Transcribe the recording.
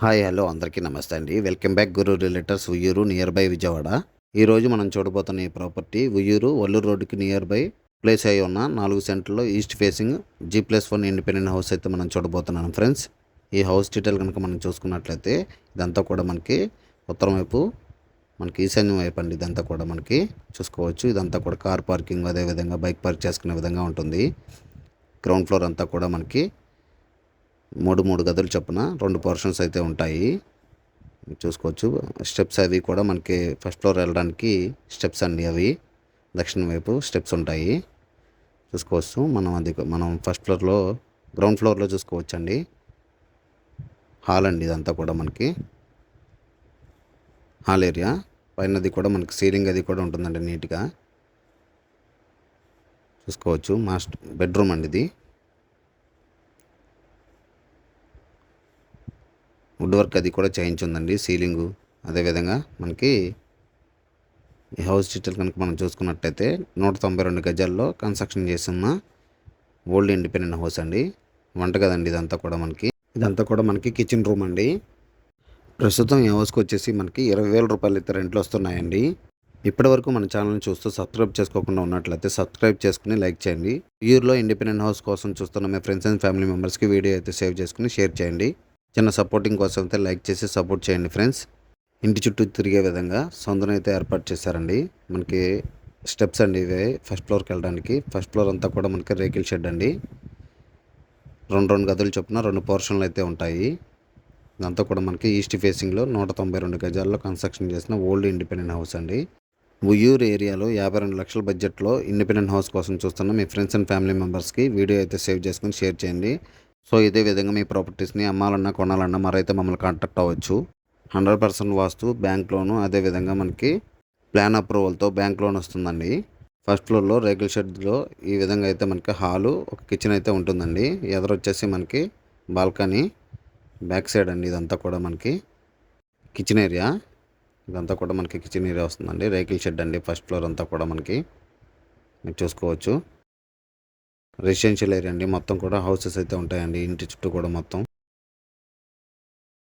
Hi hello అందరికీ నమస్తే అండి. Welcome back Guru రిలేటర్స్ Uyyuru near by Vijayawada. ఈరోజు మనం చూడబోతున్న ఈ ప్రాపర్టీ ఉయ్యూరు వల్లూరు రోడ్డుకి నియర్ బై ప్లేస్ అయి ఉన్న 4 సెంట్లలో east facing G+1 independent house అయితే మనం చూడబోతున్నాం ఫ్రెండ్స్. ఈ హౌస్ డీటెయిల్ కనుక మనం చూసుకున్నట్లయితే ఇదంతా కూడా మనకి ఉత్తరం వైపు మనకి ఈశాన్యం వైపు అండి. ఇదంతా కూడా మనకి చూసుకోవచ్చు. ఇదంతా కూడా కార్ పార్కింగ్, అదేవిధంగా బైక్ పార్క్ చేసుకునే విధంగా ఉంటుంది. గ్రౌండ్ ఫ్లోర్ అంతా కూడా మనకి మూడు గదులు చొప్పున 2 పోర్షన్స్ అయితే ఉంటాయి. చూసుకోవచ్చు. స్టెప్స్ అవి కూడా మనకి ఫస్ట్ ఫ్లోర్ వెళ్ళడానికి స్టెప్స్ అండి. అవి దక్షిణం వైపు స్టెప్స్ ఉంటాయి. చూసుకోవచ్చు. మనం ఫస్ట్ ఫ్లోర్లో గ్రౌండ్ ఫ్లోర్లో చూసుకోవచ్చు అండి. హాల్ అండి. ఇదంతా కూడా మనకి హాల్ ఏరియా. పైనది కూడా మనకి సీలింగ్ అది కూడా ఉంటుందండి నీట్గా. చూసుకోవచ్చు. మాస్టర్ బెడ్రూమ్ అండి ఇది. వుడ్ వర్క్ అది కూడా చేయించుందండి సీలింగు. అదేవిధంగా మనకి ఈ హౌస్ డీటెయిల్ కనుక మనం చూసుకున్నట్టయితే 192 గజాల్లో కన్స్ట్రక్షన్ చేస్తున్న ఓల్డ్ ఇండిపెండెంట్ హౌస్ అండి. వంటగది అండి ఇదంతా కూడా మనకి కిచెన్ రూమ్ అండి. ప్రస్తుతం ఈ హౌస్కి వచ్చేసి మనకి 20,000 రూపాయలు అయితే రెంట్లు వస్తున్నాయండి. ఇప్పటివరకు మన ఛానల్ని చూస్తూ సబ్స్క్రైబ్ చేసుకోకుండా ఉన్నట్లయితే సబ్స్క్రైబ్ చేసుకుని లైక్ చేయండి. ఊర్లో ఇండిపెండెంట్ హౌస్ కోసం చూస్తున్న మీ ఫ్రెండ్స్ అండ్ ఫ్యామిలీ మెంబర్స్కి వీడియో అయితే సేవ్ చేసుకుని షేర్ చేయండి. చిన్న సపోర్టింగ్ కోసం అయితే లైక్ చేసి సపోర్ట్ చేయండి ఫ్రెండ్స్. ఇంటి చుట్టూ తిరిగే విధంగా సందును అయితే ఏర్పాటు చేశారండి. మనకి స్టెప్స్ అండి ఇవే ఫస్ట్ ఫ్లోర్కి వెళ్ళడానికి. ఫస్ట్ ఫ్లోర్ అంతా కూడా మనకి రేకుల షెడ్ అండి. 2 గదులు చొప్పున 2 పోర్షన్లు అయితే ఉంటాయి. ఇదంతా కూడా మనకి ఈస్ట్ ఫేసింగ్లో 192 గజాల్లో కన్స్ట్రక్షన్ చేసిన ఓల్డ్ ఇండిపెండెంట్ హౌస్ అండి. ఉయ్యూరు ఏరియాలో 52 లక్షల బడ్జెట్లో ఇండిపెండెంట్ హౌస్ కోసం చూస్తున్న మీ ఫ్రెండ్స్ అండ్ ఫ్యామిలీ మెంబర్స్కి వీడియో అయితే సేవ్ చేసుకుని షేర్ చేయండి. సో ఇదే విధంగా మీ ప్రాపర్టీస్ని అమ్మాలన్నా కొనాలన్నా మరైతే మమ్మల్ని కాంటాక్ట్ అవ్వచ్చు. 100% వాస్తు, బ్యాంక్ లోను, అదేవిధంగా మనకి ప్లాన్ అప్రూవల్తో బ్యాంక్ లోన్ వస్తుందండి. ఫస్ట్ ఫ్లోర్లో రేకుల షెడ్లో ఈ విధంగా అయితే మనకి హాలు, ఒక కిచెన్ అయితే ఉంటుందండి. ఎదురొచ్చేసి మనకి బాల్కనీ, బ్యాక్ సైడ్ అండి ఇదంతా కూడా మనకి కిచెన్ ఏరియా. ఇదంతా కూడా మనకి కిచెన్ ఏరియా వస్తుందండి. రేకుల షెడ్ అండి. ఫస్ట్ ఫ్లోర్ అంతా కూడా మనకి మీరు చూసుకోవచ్చు. రెసిడెన్షియల్ ఏరియా అండి. మొత్తం కూడా హౌసెస్ అయితే ఉంటాయండి ఇంటి చుట్టూ కూడా మొత్తం.